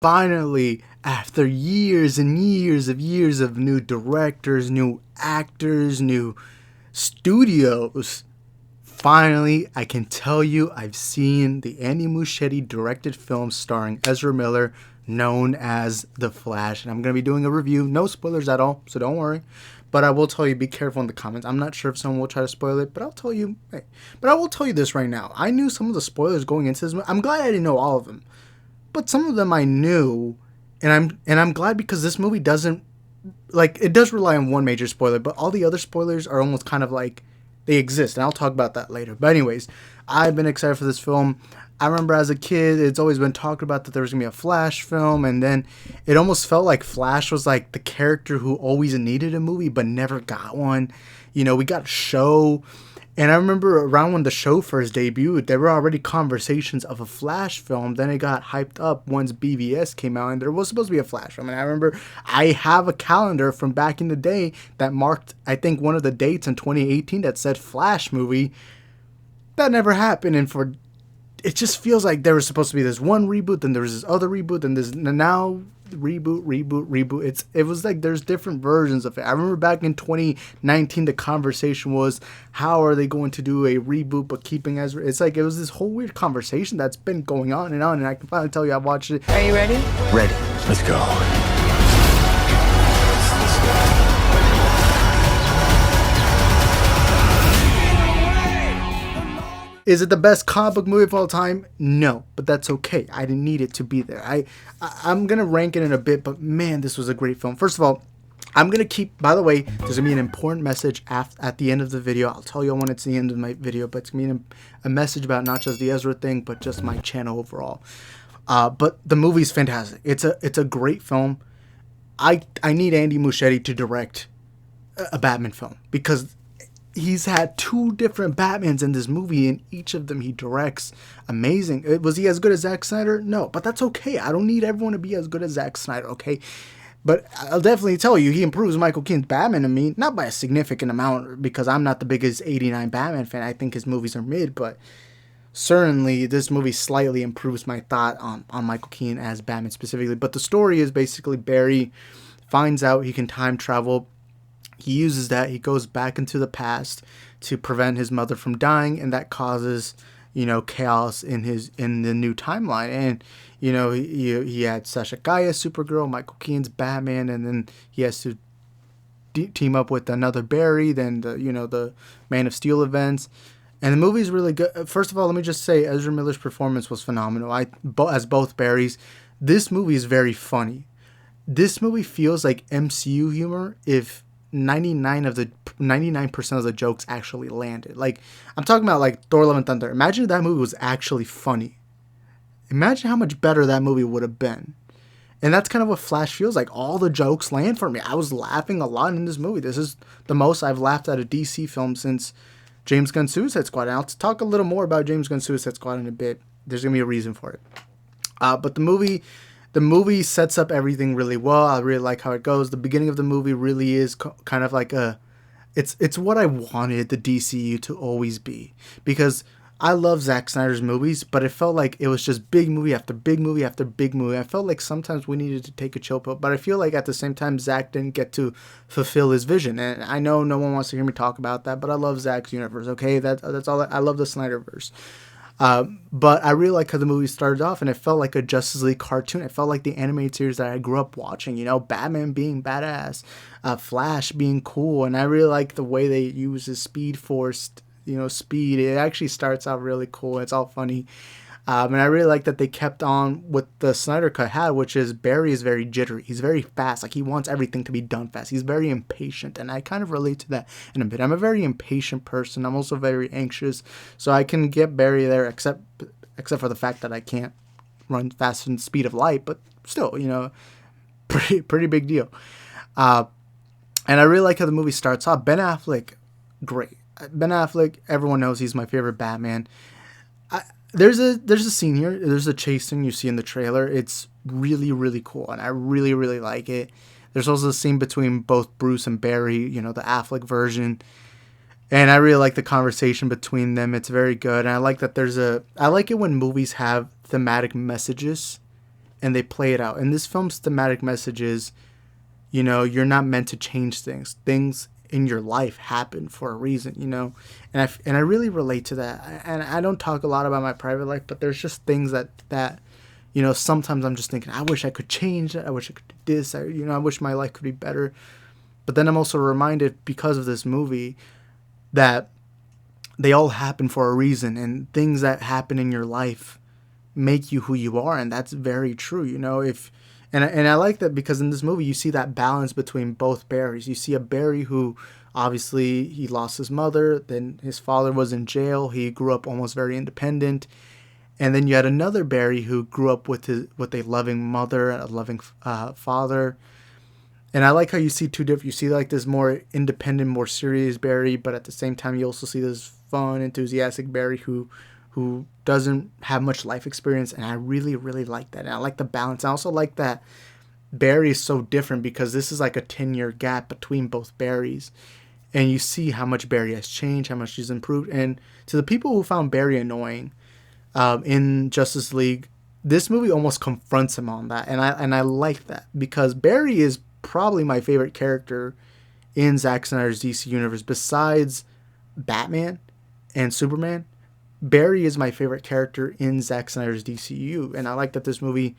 Finally, after years of new directors, new actors, new studios, finally, I can tell you I've seen the Andy Muschietti directed film starring Ezra Miller, known as The Flash. And I'm going to be doing a review. No spoilers at all, so don't worry. But I will tell you, be careful in the comments. I'm not sure if someone will try to spoil it, but I'll tell you. Hey, but I will tell you this right now. I knew some of the spoilers going into this. I'm glad I didn't know all of them, but some of them I knew, and I'm glad because this movie doesn't, like, it does rely on one major spoiler, but all the other spoilers are almost kind of like they exist, and I'll talk about that later. But anyways, I've been excited for this film. I remember as a kid, it's always been talked about that there was gonna be a Flash film, and then it almost felt like Flash was like the character who always needed a movie but never got one. We got a show, and I remember around when the show first debuted, there were already conversations of a Flash film. Then it got hyped up once BVS came out, and there was supposed to be a Flash film. And I remember I have a calendar from back in the day that marked, I think, one of the dates in 2018 that said Flash movie. That never happened, and for it just feels like there was supposed to be this one reboot, then there was this other reboot, then there's now reboot. It was like there's different versions of it. I remember back in 2019 the conversation was, how are they going to do a reboot but keeping Ezra? It's like it was this whole weird conversation that's been going on, and I can finally tell you I watched it. Are you ready? Ready. Let's go. Is it the best comic book movie of all time? No, but that's okay. I didn't need it to be there. I'm going to rank it in a bit, but man, this was a great film. First of all, I'm going to keep, by the way, there's going to be an important message at the end of the video. I'll tell you when it's the end of my video, but it's going to be a message about not just the Ezra thing, but just my channel overall. But the movie's fantastic. It's a great film. I need Andy Muschietti to direct a Batman film because he's had two different Batmans in this movie, and each of them he directs amazing. Was he as good as Zack Snyder? No, but that's okay. I don't need everyone to be as good as Zack Snyder, okay? But I'll definitely tell you, he improves Michael Keaton's Batman to me, not by a significant amount, because I'm not the biggest 89 Batman fan. I think his movies are mid, but certainly this movie slightly improves my thought on Michael Keaton as Batman specifically. But the story is basically Barry finds out he can time travel. He uses that. He goes back into the past to prevent his mother from dying, and that causes, chaos in the new timeline. And he had Sasha Calle, Supergirl, Michael Keaton's Batman, and then he has to team up with another Barry. Then the Man of Steel events, and the movie's really good. First of all, let me just say Ezra Miller's performance was phenomenal. As both Barrys, this movie is very funny. This movie feels like MCU humor if 99% of the jokes actually landed. Like, I'm talking about like Thor: Love and Thunder. Imagine if that movie was actually funny. Imagine how much better that movie would have been. And that's kind of what Flash feels like. All the jokes land for me. I was laughing a lot in this movie. This is the most I've laughed at a DC film since James Gunn's Suicide Squad. And I'll talk a little more about James Gunn's Suicide Squad in a bit. There's gonna be a reason for it. But the movie sets up everything really well. I really like how it goes. The beginning of the movie really is kind of like it's what I wanted the DCU to always be, because I love Zack Snyder's movies, but it felt like it was just big movie after big movie after big movie. I felt like sometimes we needed to take a chill pill, but I feel like at the same time Zack didn't get to fulfill his vision. And I know no one wants to hear me talk about that, but I love Zack's universe. Okay, that's all. I love the Snyderverse. But I really like how the movie started off, and it felt like a Justice League cartoon. It felt like the animated series that I grew up watching, Batman being badass, Flash being cool, and I really like the way they use his Speed Force, speed. It actually starts out really cool. It's all funny. And I really like that they kept on what the Snyder Cut had, which is Barry is very jittery. He's very fast. Like, he wants everything to be done fast. He's very impatient, and I kind of relate to that in a bit. I'm a very impatient person. I'm also very anxious, so I can get Barry there, except for the fact that I can't run fast in the speed of light, but still, pretty big deal. And I really like how the movie starts off. Ben Affleck, great. Ben Affleck, everyone knows he's my favorite Batman. There's a scene here. There's a chase scene you see in the trailer. It's really, really cool, and I really, really like it. There's also a scene between both Bruce and Barry, the Affleck version, and I really like the conversation between them. It's very good, and I like that I like it when movies have thematic messages and they play it out. And this film's thematic message is, you know, you're not meant to change things. Things in your life happen for a reason, you know. And I really relate to that. And I don't talk a lot about my private life, but there's just things that you know, sometimes I'm just thinking, I wish I could change that. I wish I could do this. I wish my life could be better. But then I'm also reminded, because of this movie, that they all happen for a reason, and things that happen in your life make you who you are, and that's very true. You know, and I like that, because in this movie you see that balance between both Barrys. You see a Barry who obviously he lost his mother, then his father was in jail. He grew up almost very independent. And then you had another Barry who grew up with a loving mother, a loving father. And I like how you see two different. You see like this more independent, more serious Barry, but at the same time you also see this fun, enthusiastic Barry who doesn't have much life experience. And I really, really like that. And I like the balance. I also like that Barry is so different, because this is like a 10-year gap between both Barrys. And you see how much Barry has changed, how much he's improved. And to the people who found Barry annoying, in Justice League, this movie almost confronts him on that, and I like that, because Barry is probably my favorite character in Zack Snyder's DC universe. Besides Batman and Superman, Barry is my favorite character in Zack Snyder's DCU, and I like that this movie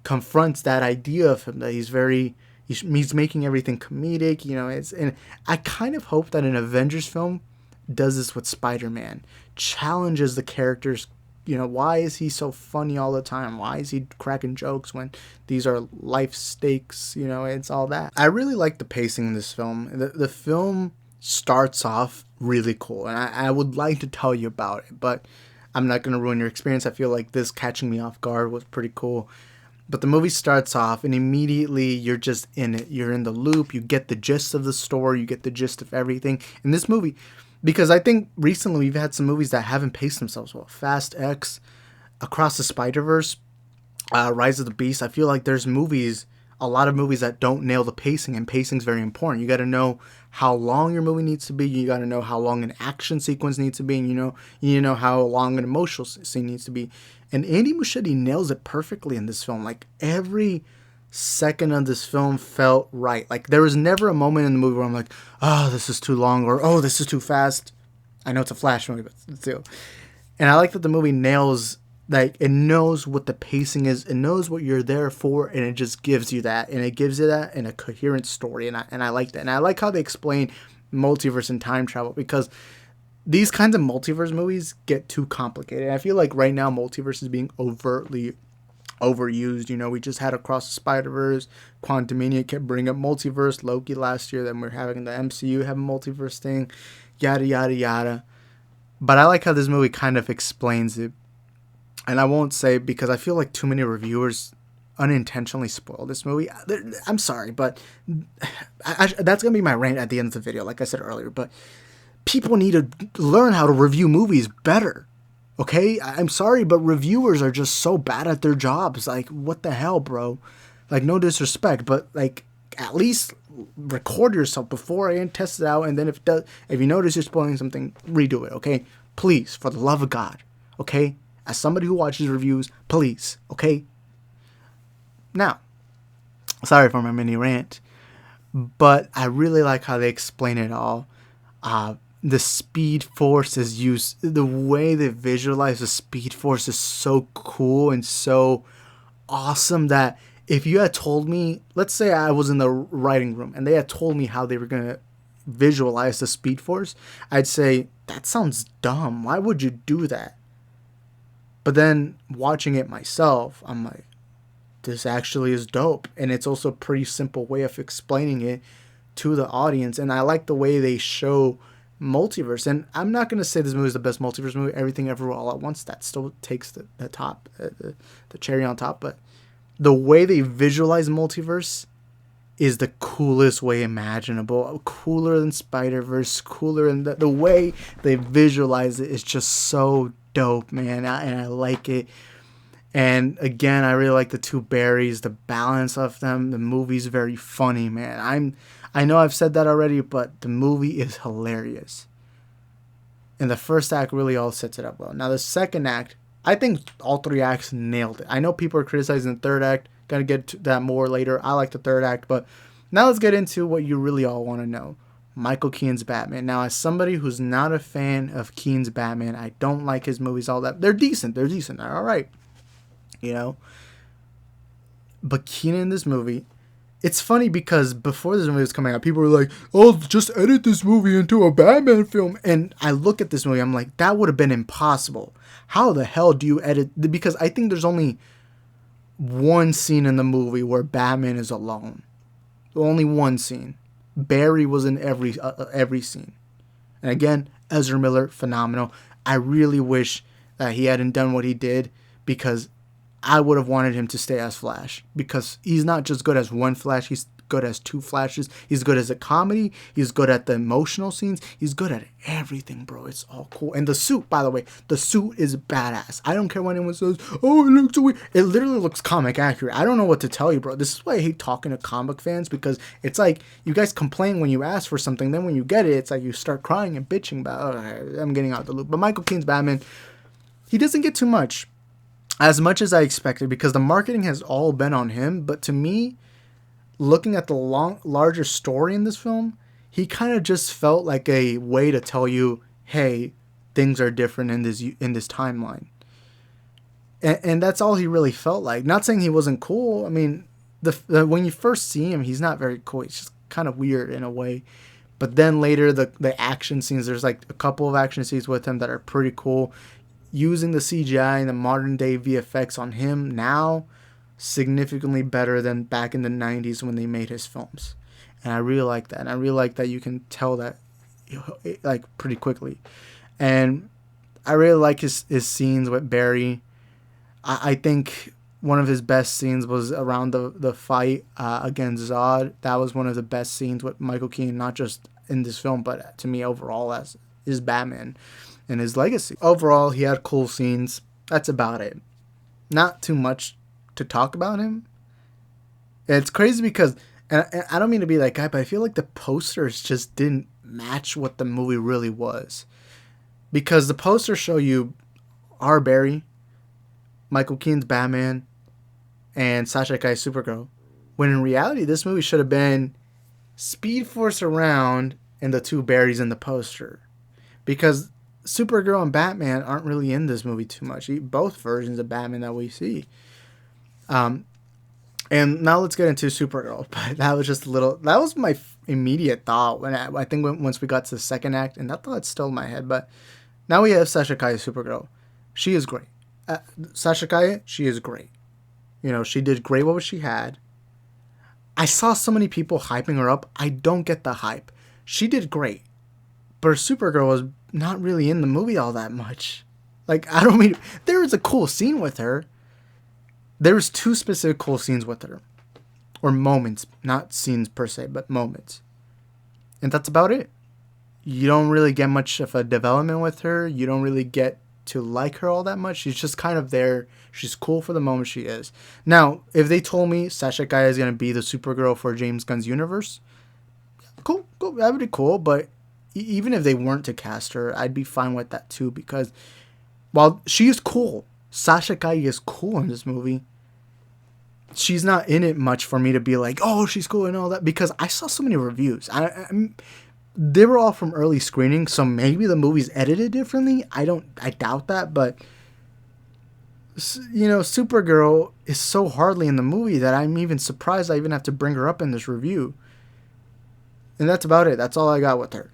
confronts that idea of him, that he's making everything comedic, you know. And I kind of hope that an Avengers film does this with Spider-Man, challenges the characters. You know, why is he so funny all the time? Why is he cracking jokes when these are life stakes? You know, it's all that. I really like the pacing in this film. The film starts off really cool, and I would like to tell you about it, but I'm not going to ruin your experience. I feel like this catching me off guard was pretty cool. But the movie starts off, and immediately you're just in it. You're in the loop. You get the gist of the story. You get the gist of everything. In this movie, because I think recently we've had some movies that haven't paced themselves well. Fast X, Across the Spider-Verse, Rise of the Beast. I feel like there's a lot of movies that don't nail the pacing, and pacing's very important. You got to know how long your movie needs to be. You got to know how long an action sequence needs to be, and you need to know how long an emotional scene needs to be. And Andy Muschietti nails it perfectly in this film. Like, every second of this film felt right. Like, there was never a moment in the movie where I'm like, oh, this is too long, or oh, this is too fast. I know it's a Flash movie, but still. And I like that the movie nails, like, it knows what the pacing is, it knows what you're there for, and it just gives you that, and it gives you that in a coherent story, and I like that. And I like how they explain multiverse and time travel, because these kinds of multiverse movies get too complicated. I feel like right now multiverse is being overtly overused. You know, we just had Across the Spider-Verse, Quantumania kept bringing up multiverse, Loki last year, then we're having the MCU have a multiverse thing, yada yada yada. But I like how this movie kind of explains it. And I won't say, because I feel like too many reviewers unintentionally spoil this movie. I'm sorry, but that's going to be my rant at the end of the video, like I said earlier. But people need to learn how to review movies better. Okay, I'm sorry, but reviewers are just so bad at their jobs. Like, what the hell, bro? Like, no disrespect, but like, at least record yourself before I test it out, and then if you notice you're spoiling something, redo it. Okay, please, for the love of God. Okay, as somebody who watches reviews, please. Okay. Now, sorry for my mini rant, but I really like how they explain it all. The Speed Force is used, the way they visualize the Speed Force is so cool and so awesome that if you had told me, let's say I was in the writing room and they had told me how they were going to visualize the Speed Force, I'd say, that sounds dumb. Why would you do that? But then watching it myself, I'm like, this actually is dope. And it's also a pretty simple way of explaining it to the audience. And I like the way they show multiverse. And I'm not going to say this movie is the best multiverse movie, Everything Everywhere All at Once. That still takes the top, the cherry on top. But the way they visualize multiverse is the coolest way imaginable. Cooler than Spider-Verse, cooler than the way they visualize it is just so dope, man. And I like it. And again, I really like the two Barrys, the balance of them. The movie's very funny, man. I know I've said that already, but the movie is hilarious. And the first act really all sets it up well. Now the second act, I think all three acts nailed it. I know people are criticizing the third act. Gonna get to that more later. I like the third act, but now let's get into what you really all want to know. Michael Keaton's Batman. Now, as somebody who's not a fan of Keaton's Batman, I don't like his movies all that. They're decent. They're decent. They're all right. You know? But Keaton in this movie, it's funny because before this movie was coming out, people were like, oh, just edit this movie into a Batman film. And I look at this movie, I'm like, that would have been impossible. How the hell do you edit? Because I think there's only one scene in the movie where Batman is alone. Only one scene. Barry was in every scene. And again, Ezra Miller, phenomenal. I really wish that he hadn't done what he did, because I would have wanted him to stay as Flash, because he's not just good as one Flash, he's good as two Flashes. He's good as a comedy. He's good at the emotional scenes. He's good at everything, bro. It's all cool. And the suit, by the way, the suit is badass. I don't care when anyone says, oh, it looks so weird. It literally looks comic accurate. I don't know what to tell you, bro. This is why I hate talking to comic fans, because it's like you guys complain when you ask for something. Then when you get it, it's like you start crying and bitching about, oh, I'm getting out the loop. But Michael Keaton's Batman, he doesn't get too much. As much as I expected, because the marketing has all been on him. But to me, looking at the larger story in this film, he kind of just felt like a way to tell you, hey, things are different in this timeline. And that's all he really felt like. Not saying he wasn't cool. I mean, when you first see him, he's not very cool. He's just kind of weird in a way. But then later, the action scenes, there's like a couple of action scenes with him that are pretty cool. Using the CGI and the modern day VFX on him now, significantly better than back in the 90s when they made his films. And I really like that. And I really like that you can tell that like pretty quickly. And I really like his scenes with Barry. I think one of his best scenes was around the fight against Zod. That was one of the best scenes with Michael Keaton, not just in this film, but to me overall as his Batman and his legacy. Overall, he had cool scenes. That's about it. Not too much to talk about him. And it's crazy because, and I don't mean to be that guy, but I feel like the posters just didn't match what the movie really was. Because the posters show you our Barry, Michael Keaton's Batman, and Sasha Calle Supergirl. When in reality, this movie should have been Speed Force around and the two Barrys in the poster. Because Supergirl and Batman aren't really in this movie too much. Both versions of Batman that we see. And now let's get into Supergirl. But that was just a little. That was my immediate thought when I think once we got to the second act, and that thought's still in my head. But now we have Sasha Calle Supergirl. She is great. Sasha Calle, she is great. You know, she did great with what she had. I saw so many people hyping her up. I don't get the hype. She did great, but Supergirl was not really in the movie all that much. Like, I don't mean, there was a cool scene with her. There was two specific cool scenes with her. Or moments. Not scenes per se, but moments. And that's about it. You don't really get much of a development with her. You don't really get to like her all that much. She's just kind of there. She's cool for the moment she is. Now, if they told me Sasha Calle is going to be the Supergirl for James Gunn's universe, cool. That would be cool, but even if they weren't to cast her, I'd be fine with that too, because while she is cool, Sasha Calle is cool in this movie, she's not in it much for me to be like, oh, she's cool and all that, because I saw so many reviews. They were all from early screening, so maybe the movie's edited differently. I doubt that, but you know, Supergirl is so hardly in the movie that I'm even surprised I even have to bring her up in this review. And that's about it. That's all I got with her.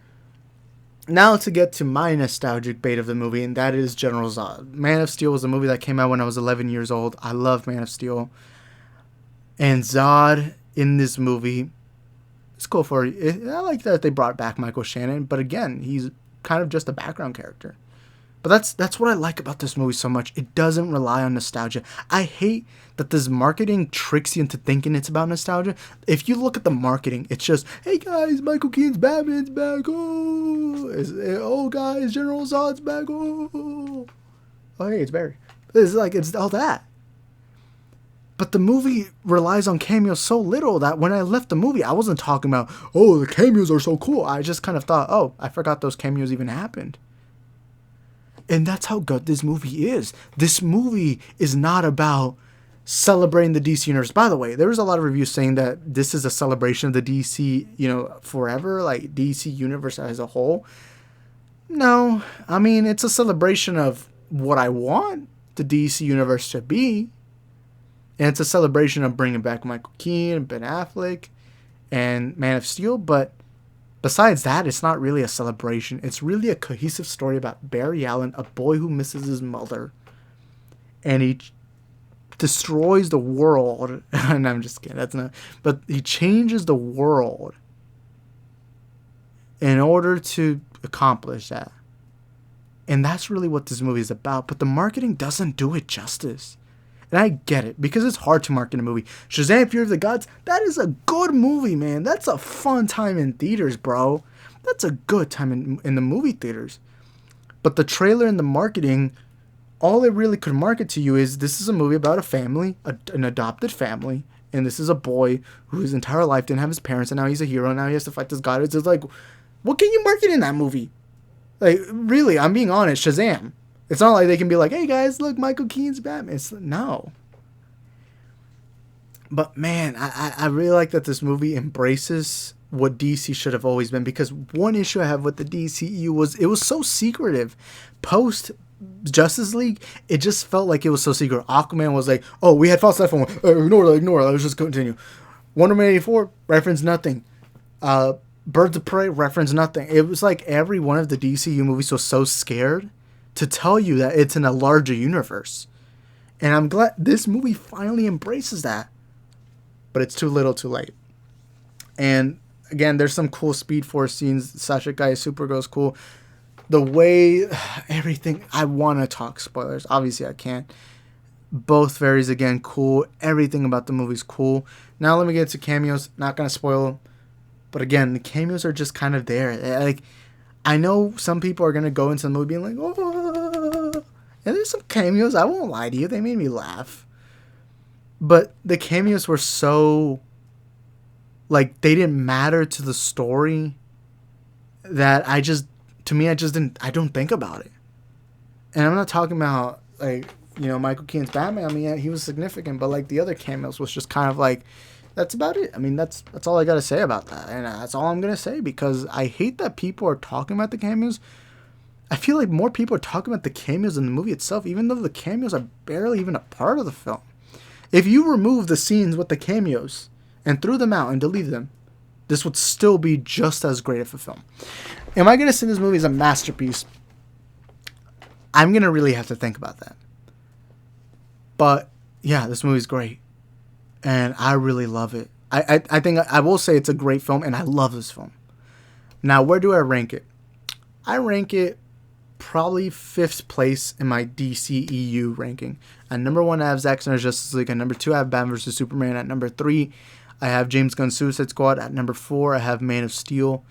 Now to get to my nostalgic bait of the movie, and that is General Zod. Man of Steel was a movie that came out when I was 11 years old. I love Man of Steel. And Zod in this movie, it's cool for it. I like that they brought back Michael Shannon, but again, he's kind of just a background character. But that's what I like about this movie so much. It doesn't rely on nostalgia. I hate that this marketing tricks you into thinking it's about nostalgia. If you look at the marketing, it's just, hey guys, Michael Keaton's Batman's back. Oh guys, General Zod's back. Oh hey, it's Barry. It's all that. But the movie relies on cameos so little that when I left the movie, I wasn't talking about, oh, the cameos are so cool. I just kind of thought, oh, I forgot those cameos even happened. And that's how good this movie is. This movie is not about celebrating the DC universe. By the way, there was a lot of reviews saying that this is a celebration of the DC, forever, like DC universe as a whole. No, I mean, it's a celebration of what I want the DC universe to be. And it's a celebration of bringing back Michael Keaton, Ben Affleck, and Man of Steel. But besides that, it's not really a celebration. It's really a cohesive story about Barry Allen, a boy who misses his mother. And he destroys the world. And I'm just kidding. That's not. But he changes the world in order to accomplish that. And that's really what this movie is about. But the marketing doesn't do it justice. And I get it, because it's hard to market a movie. Shazam! Fury of the Gods, that is a good movie, man. That's a fun time in theaters, bro. That's a good time in the movie theaters. But the trailer and the marketing, all it really could market to you is this is a movie about a family, an adopted family, and this is a boy who his entire life didn't have his parents, and now he's a hero, and now he has to fight this god. It's just like, what can you market in that movie? Like, really, I'm being honest, Shazam. It's not like they can be like, hey guys, look, Michael Keaton's Batman. No. But man, I really like that this movie embraces what DC should have always been, because one issue I have with the DCU was it was so secretive. Post Justice League, it just felt like it was so secret. Aquaman was like, oh, we had false life on ignore it, let's just continue. Wonder Man 84, reference nothing. Birds of Prey, reference nothing. It was like every one of the DCU movies was so scared to tell you that it's in a larger universe. And I'm glad this movie finally embraces that. But it's too little too late. And again, there's some cool Speed Force scenes. Sasha Calle, Supergirl's cool. The way everything, I want to talk spoilers. Obviously I can't. Both varies again, cool. Everything about the movie's cool. Now let me get to cameos. Not going to spoil them. But again, the cameos are just kind of there. Like, I know some people are going to go into the movie being like, oh. And there's some cameos, I won't lie to you, they made me laugh. But the cameos were so, like, they didn't matter to the story that I don't think about it. And I'm not talking about, like, Michael Keaton's Batman. I mean, he was significant, but, like, the other cameos was just kind of like, that's about it. I mean, that's all I got to say about that. And that's all I'm going to say, because I hate that people are talking about the cameos. I feel like more people are talking about the cameos than the movie itself, even though the cameos are barely even a part of the film. If you remove the scenes with the cameos and threw them out and deleted them, this would still be just as great of a film. Am I going to say this movie is a masterpiece? I'm going to really have to think about that. But, yeah, this movie's great. And I really love it. I think I will say it's a great film, and I love this film. Now, where do I rank it? I rank it probably 5th place in my DCEU ranking. At number 1, I have Zack Snyder's Justice League. At number 2, I have Batman vs. Superman. At number 3, I have James Gunn's Suicide Squad. At number 4, I have Man of Steel.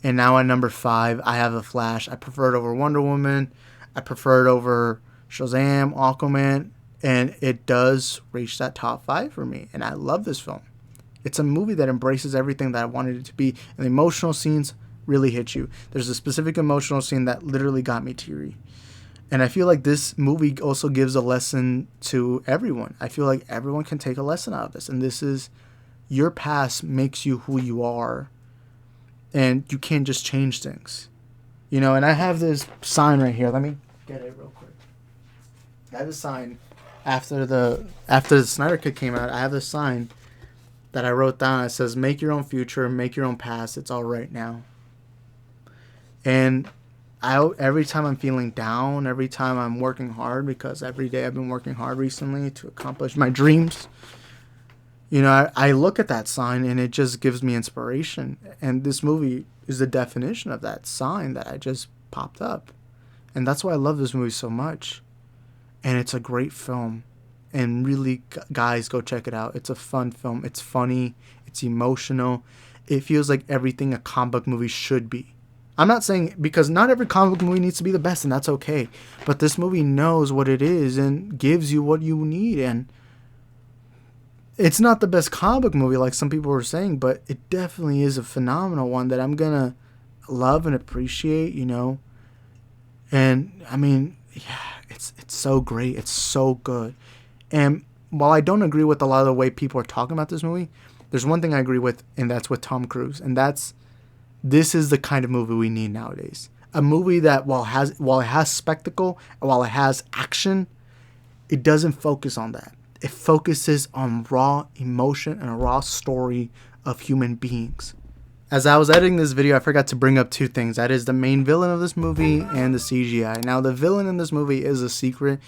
And now at number 5, I have The Flash. I prefer it over Wonder Woman. I prefer it over Shazam, Aquaman. And it does reach that top 5 for me. And I love this film. It's a movie that embraces everything that I wanted it to be. And the emotional scenes really hit you. There's a specific emotional scene that literally got me teary. And I feel like this movie also gives a lesson to everyone. I feel like everyone can take a lesson out of this. And this is, your past makes you who you are. And you can't just change things. And I have this sign right here. Let me get it real quick. I have a sign. After the Snyder Cut came out, I have this sign that I wrote down. It says, make your own future, make your own past. It's all right now. And every time I'm feeling down, every time I'm working hard, because every day I've been working hard recently to accomplish my dreams, I look at that sign and it just gives me inspiration. And this movie is the definition of that sign that I just popped up. And that's why I love this movie so much. And it's a great film. And really, guys, go check it out. It's a fun film. It's funny. It's emotional. It feels like everything a comic book movie should be. I'm not saying, because not every comic book movie needs to be the best, and that's okay. But this movie knows what it is and gives you what you need. And it's not the best comic book movie like some people were saying, but it definitely is a phenomenal one that I'm going to love and appreciate, And, I mean, yeah, it's so great. It's so good. And while I don't agree with a lot of the way people are talking about this movie, there's one thing I agree with, and that's with Tom Cruise, and that's this is the kind of movie we need nowadays. A movie that while it has spectacle and while it has action, it doesn't focus on that. It focuses on raw emotion and a raw story of human beings. As I was editing this video, I forgot to bring up two things. That is the main villain of this movie and the CGI. Now, the villain in this movie is a secret,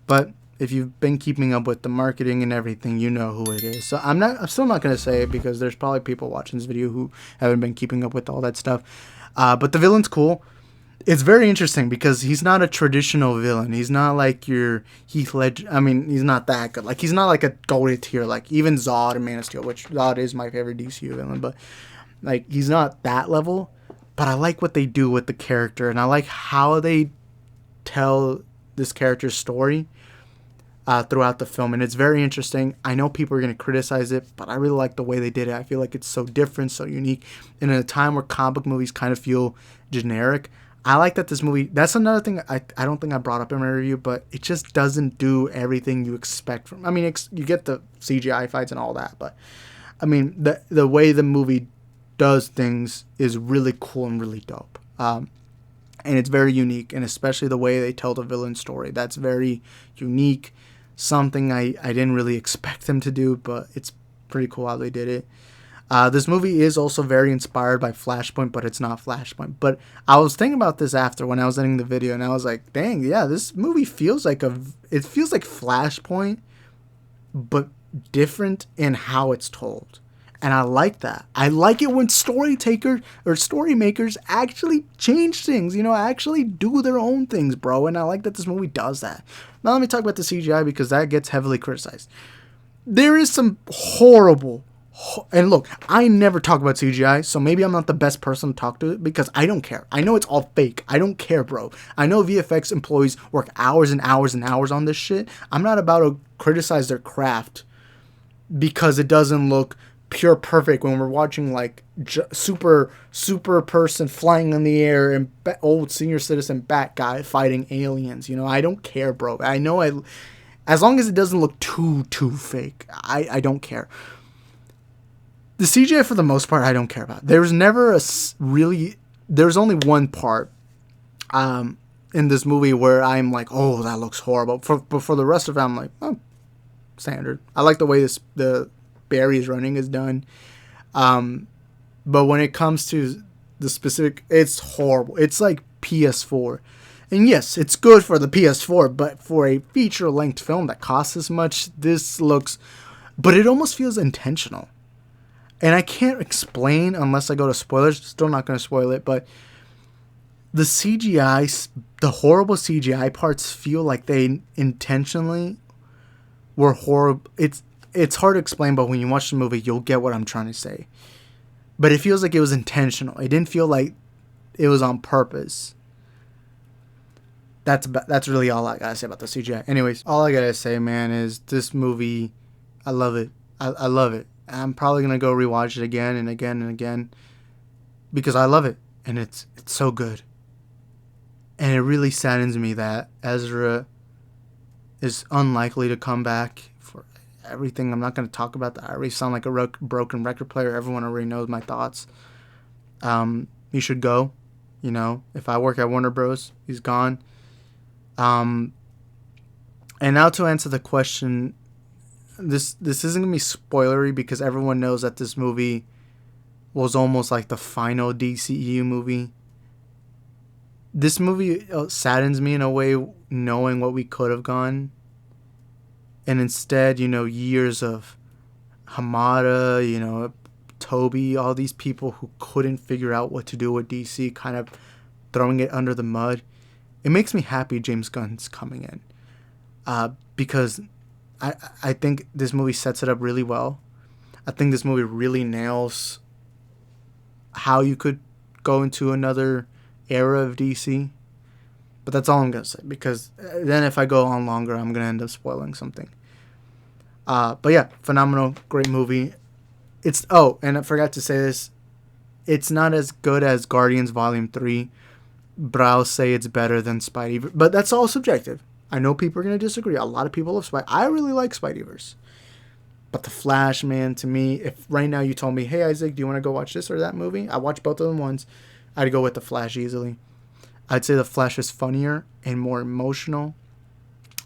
but if you've been keeping up with the marketing and everything, you know who it is. So I'm still not going to say it because there's probably people watching this video who haven't been keeping up with all that stuff. But the villain's cool. It's very interesting because he's not a traditional villain. He's not like your Heath Ledger. I mean, he's not that good. Like, he's not like a goated tier. Like, even Zod and Man of Steel, which Zod is my favorite DCU villain. But, like, he's not that level. But I like what they do with the character. And I like how they tell this character's story throughout the film. And it's very interesting. I know people are going to criticize it, but I really like the way they did it. I feel like it's so different, so unique. And in a time where comic movies kind of feel generic, I like that this movie, that's another thing I don't think I brought up in my review, but it just doesn't do everything you expect from, I mean, you get the CGI fights and all that, but I mean, the way the movie does things is really cool and really dope. And it's very unique, and especially the way they tell the villain story. That's very unique, something I didn't really expect them to do, but it's pretty cool how they did it. This movie is also very inspired by Flashpoint, but it's not Flashpoint. But I was thinking about this after when I was editing the video, and I was like, dang, yeah, this movie feels like it feels like Flashpoint, but different in how it's told. And I like that. I like it when story makers actually change things, actually do their own things, bro. And I like that this movie does that. Now let me talk about the CGI because that gets heavily criticized. There is some horrible. And look, I never talk about CGI, so maybe I'm not the best person to talk to it because I don't care. I know it's all fake. I don't care, bro. I know VFX employees work hours and hours and hours on this shit. I'm not about to criticize their craft because it doesn't look pure perfect when we're watching like super person flying in the air and old senior citizen bat guy fighting aliens. I don't care, bro. As long as it doesn't look too fake, I don't care. The CGI, for the most part, I don't care about. There's only one part in this movie where I'm like, oh, that looks horrible. But for the rest of it, I'm like, oh, standard. I like the way the Barry's running is done. But when it comes to the specific, it's horrible. It's like PS4. And yes, it's good for the PS4, but for a feature-length film that costs as much, this looks... But it almost feels intentional. And I can't explain unless I go to spoilers. Still not going to spoil it, but the CGI, the horrible CGI parts feel like they intentionally were horrible. It's hard to explain, but when you watch the movie, you'll get what I'm trying to say. But it feels like it was intentional. It didn't feel like it was on purpose. That's really all I gotta say about the CGI. Anyways, all I gotta say, man, is this movie, I love it. I love it. I'm probably going to go rewatch it again and again and again because I love it and it's so good. And it really saddens me that Ezra is unlikely to come back for everything. I'm not going to talk about that. I already sound like a broken record player. Everyone already knows my thoughts. He should go. If I work at Warner Bros., he's gone. And now to answer the question... This isn't going to be spoilery because everyone knows that this movie was almost like the final DCEU movie. This movie saddens me in a way knowing what we could have gone. And instead, years of Hamada, Toby, all these people who couldn't figure out what to do with DC, kind of throwing it under the mud. It makes me happy James Gunn's coming in. Because... I think this movie sets it up really well. I think this movie really nails how you could go into another era of DC. But that's all I'm going to say. Because then if I go on longer, I'm going to end up spoiling something. But yeah, phenomenal. Great movie. And I forgot to say this. It's not as good as Guardians Volume 3. brows say it's better than Spidey, but that's all subjective. I know people are gonna disagree. A lot of people love Spidey. I really like Spideyverse, but the Flash, man, to me, if right now you told me, hey Isaac, do you want to go watch this or that movie? I watched both of them once. I'd go with the Flash easily. I'd say the Flash is funnier and more emotional.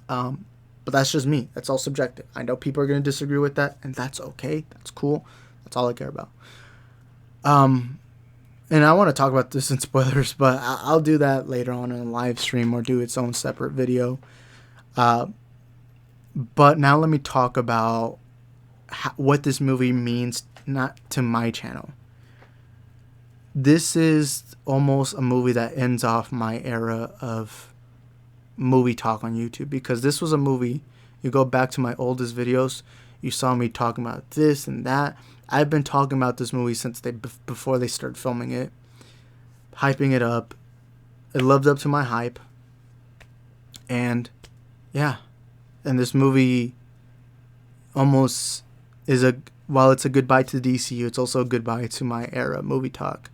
But that's just me. That's all subjective. I know people are gonna disagree with that, and that's okay. That's cool. That's all I care about. And I want to talk about this in spoilers, but I'll do that later on in a live stream or do its own separate video. But now let me talk about what this movie means not to my channel. This is almost a movie that ends off my era of movie talk on YouTube, because this was a movie, you go back to my oldest videos, you saw me talking about this and that. I've been talking about this movie since before they started filming it, hyping it up. It lived up to my hype. And yeah, and this movie almost is while it's a goodbye to DCU, it's also a goodbye to my era movie talk,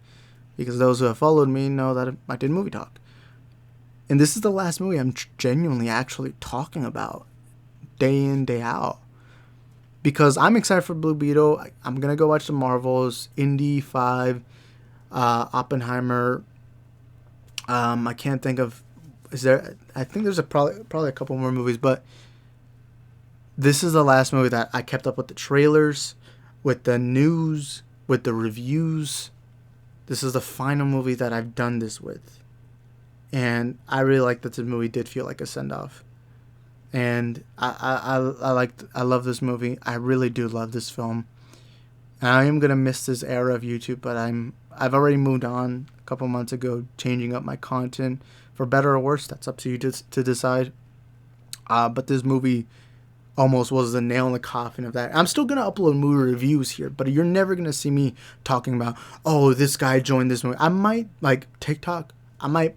because those who have followed me know that I did movie talk. And this is the last movie I'm genuinely actually talking about day in, day out. Because I'm excited for Blue Beetle. I'm going to go watch the Marvels, Indy 5, Oppenheimer. I can't think of... I think there's probably a couple more movies, but this is the last movie that I kept up with the trailers, with the news, with the reviews. This is the final movie that I've done this with. And I really like that this movie did feel like a send-off. And I love this movie. I really do love this film. And I am gonna miss this era of YouTube, but I've already moved on a couple months ago, changing up my content for better or worse. That's up to you to decide. But this movie almost was the nail in the coffin of that. I'm still gonna upload movie reviews here, but you're never gonna see me talking about, oh, this guy joined this movie. I might like TikTok. I might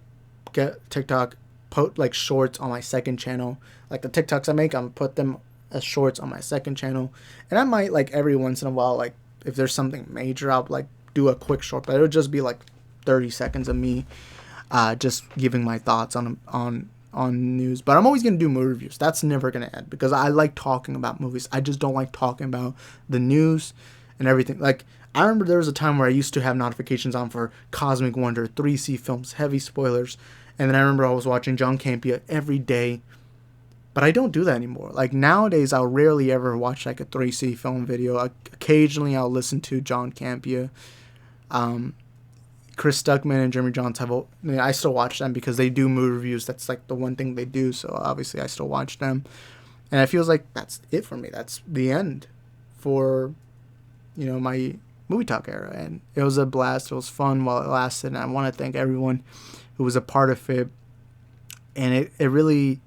get TikTok, put like shorts on my second channel. Like the TikToks I make, I'm put them as shorts on my second channel. And I might like every once in a while, like if there's something major, I'll like do a quick short, but it'll just be like 30 seconds of me just giving my thoughts on news. But I'm always gonna do movie reviews. That's never gonna end, because I like talking about movies. I just don't like talking about the news and everything. Like I remember there was a time where I used to have notifications on for Cosmic Wonder, 3C Films, heavy spoilers. And then I remember I was watching John Campia every day. But I don't do that anymore. Like nowadays, I'll rarely ever watch like a 3C film video. Occasionally, I'll listen to John Campia. Chris Stuckman and Jeremy Johns I still watch them because they do movie reviews. That's like the one thing they do. So obviously, I still watch them. And it feels like that's it for me. That's the end for, my movie talk era. And it was a blast. It was fun while it lasted. And I want to thank everyone who was a part of it. And it really...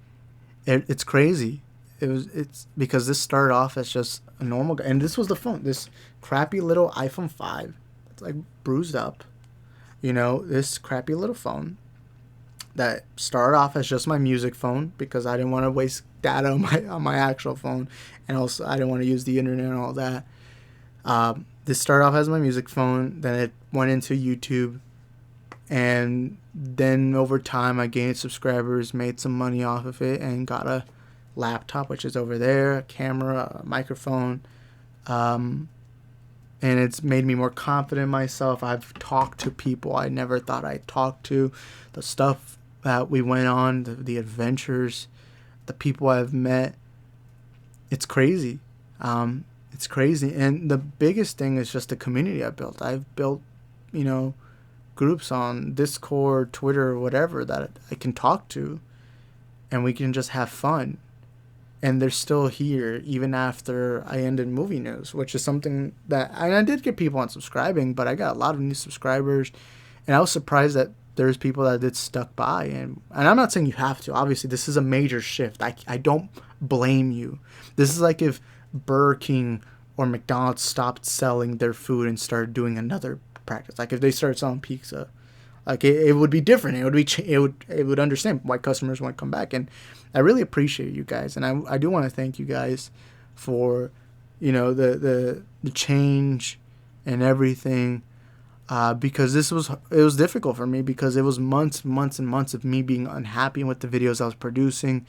It's crazy. It's because this started off as just a normal guy, and this was the phone. This crappy little iPhone 5. It's like bruised up. This crappy little phone that started off as just my music phone, because I didn't want to waste data on my actual phone, and also I didn't want to use the internet and all that. This started off as my music phone, then it went into YouTube. And then over time, I gained subscribers, made some money off of it, and got a laptop, which is over there, a camera, a microphone. And it's made me more confident in myself. I've talked to people I never thought I'd talk to. The stuff that we went on, the adventures, the people I've met. It's crazy. It's crazy. And the biggest thing is just the community I've built. I've built, groups on Discord, Twitter, whatever that I can talk to, and we can just have fun. And they're still here even after I ended movie news, which is something that I did get people unsubscribing, but I got a lot of new subscribers, and I was surprised that there's people that did stuck by. And I'm not saying you have to. Obviously, this is a major shift. I don't blame you. This is like if Burger King or McDonald's stopped selling their food and started doing another practice. Like if they started selling pizza, like it would be different. It would understand why customers won't come back. And I really appreciate you guys, and I do want to thank you guys for the change and everything. because it was difficult for me, because it was months and months of me being unhappy with the videos I was producing.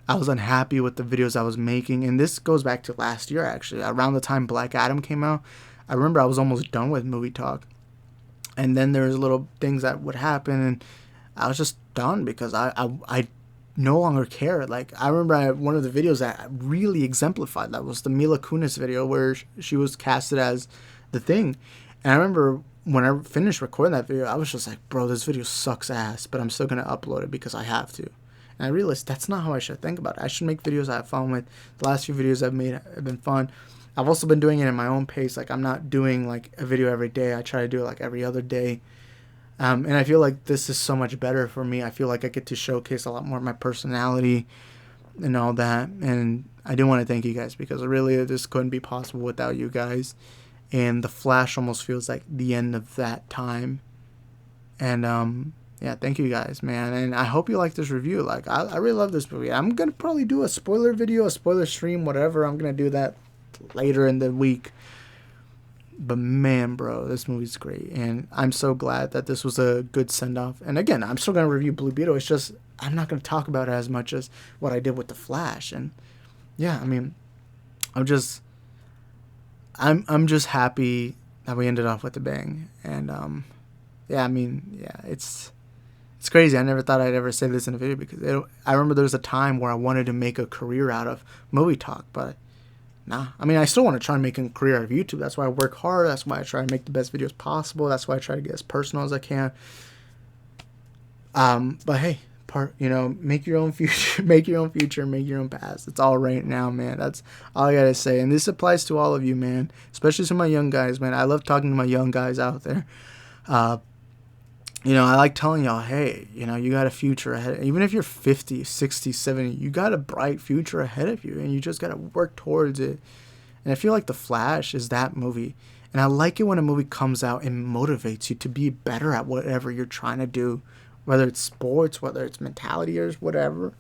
I was unhappy with the videos I was making, and this goes back to last year, actually. Around the time Black Adam came out, I remember I was almost done with movie talk, and then there was little things that would happen, and I was just done because I no longer cared. Like, I remember one of the videos that really exemplified that was the Mila Kunis video where she was casted as the Thing, and I remember when I finished recording that video, I was just like, bro, this video sucks ass, but I'm still gonna upload it because I have to. And I realized that's not how I should think about it. I should make videos I have fun with. The last few videos I've made have been fun. I've also been doing it in my own pace. Like, I'm not doing like a video every day. I try to do it like every other day. And I feel like this is so much better for me. I feel like I get to showcase a lot more of my personality and all that. And I do want to thank you guys, because really this couldn't be possible without you guys. And The Flash almost feels like the end of that time. And yeah, thank you guys, man. And I hope you like this review. Like, I really love this movie. I'm going to probably do a spoiler video, a spoiler stream, whatever. I'm going to do that later in the week. But man, bro, this movie's great. And I'm so glad that this was a good send-off. And again, I'm still going to review Blue Beetle. It's just, I'm not going to talk about it as much as what I did with The Flash. And yeah, I mean, I'm just happy that we ended off with a bang. And yeah, I mean, yeah, it's crazy. I never thought I'd ever say this in a video, because I remember there was a time where I wanted to make a career out of movie talk, but nah. I mean, I still want to try and make a career out of YouTube. That's why I work hard. That's why I try to make the best videos possible. That's why I try to get as personal as I can. But hey, make your own future, make your own future, make your own past. It's all right now, man. That's all I gotta say. And this applies to all of you, man, especially to my young guys, man. I love talking to my young guys out there. I like telling y'all, hey, you got a future ahead. Even if you're 50, 60, 70, you got a bright future ahead of you, and you just got to work towards it. And I feel like The Flash is that movie. And I like it when a movie comes out and motivates you to be better at whatever you're trying to do, whether it's sports, whether it's mentality, or whatever.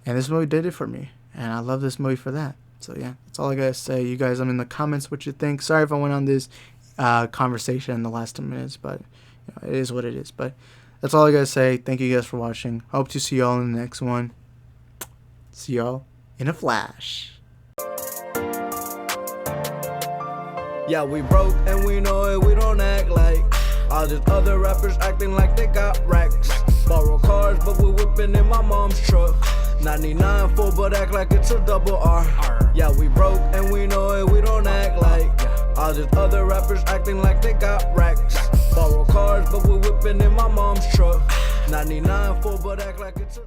And this movie did it for me, and I love this movie for that. So yeah, that's all I gotta say. You guys, I'm in the comments what you think. Sorry if I went on this conversation in the last 10 minutes, but it is what it is. But that's all I gotta say. Thank you guys for watching. Hope to see y'all in the next one. See y'all in a flash. Yeah, we broke and we know it, we don't act like all these other rappers acting like they got racks. Borrow cars, but we whipping in my mom's truck. 99 full, but act like it's a double R. Yeah, we broke and we know it, we don't act like all these other rappers acting like they got racks. Borrow cars, but we whipping in my mom's truck. 99 full, but act like it's a